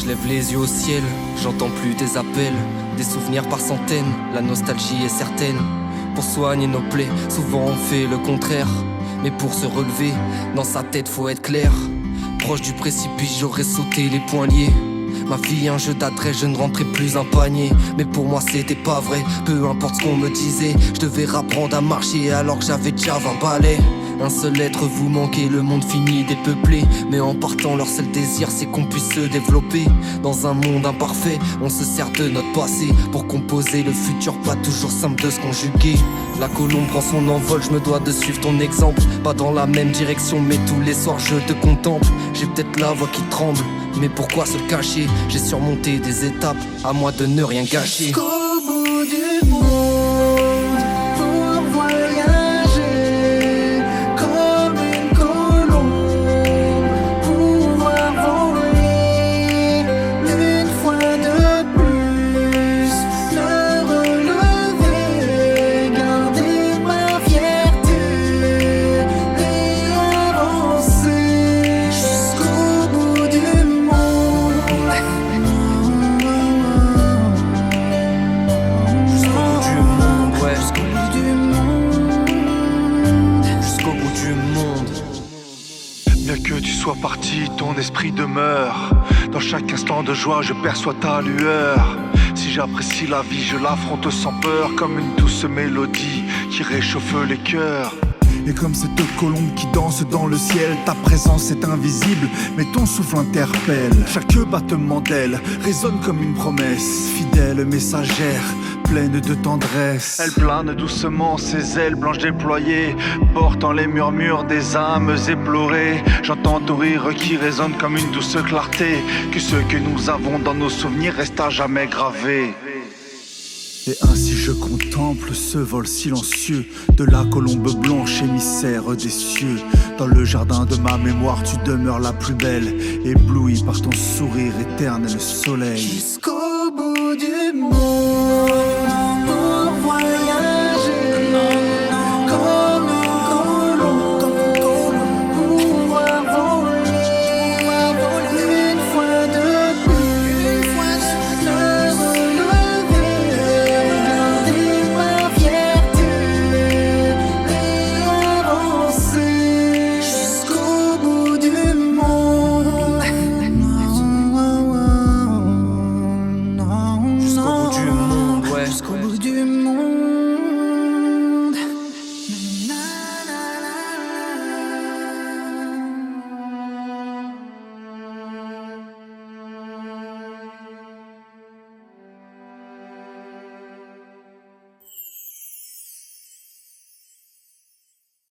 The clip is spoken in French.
Je lève les yeux au ciel, j'entends plus tes appels. Des souvenirs par centaines, la nostalgie est certaine. Pour soigner nos plaies, souvent on fait le contraire. Mais pour se relever, dans sa tête faut être clair. Proche du précipice, j'aurais sauté les poings liés. Ma vie un jeu d'adresse, je ne rentrais plus un panier. Mais pour moi c'était pas vrai, peu importe ce qu'on me disait. Je devais apprendre à marcher alors que j'avais déjà 20 balais. Un seul être vous manquez, le monde finit dépeuplé. Mais en partant leur seul désir c'est qu'on puisse se développer. Dans un monde imparfait, on se sert de notre passé pour composer le futur, pas toujours simple de se conjuguer. La colombe prend son envol, je me dois de suivre ton exemple. Pas dans la même direction mais tous les soirs je te contemple. J'ai peut-être la voix qui tremble, mais pourquoi se le cacher? J'ai surmonté des étapes, à moi de ne rien gâcher. Jusqu'au bout du monde, pour voyager comme une colombe, pouvoir voler une fois de plus, me relever, garder ma fierté et avancer jusqu'au bout du monde. Jusqu'au bout du monde. Bien que tu sois parti, ton esprit demeure. Dans chaque instant de joie, je perçois ta lueur. Si j'apprécie la vie, je l'affronte sans peur, comme une douce mélodie qui réchauffe les cœurs. Et comme cette colombe qui danse dans le ciel, ta présence est invisible, mais ton souffle interpelle. Chaque battement d'aile résonne comme une promesse, fidèle messagère, pleine de tendresse. Elle plane doucement, ses ailes blanches déployées, portant les murmures des âmes éplorées. J'entends ton rire qui résonne comme une douce clarté, que ce que nous avons dans nos souvenirs reste à jamais gravé. Et ainsi je contemple ce vol silencieux de la colombe blanche, émissaire des cieux. Dans le jardin de ma mémoire, tu demeures la plus belle, éblouie par ton sourire éternel soleil. Jusqu'au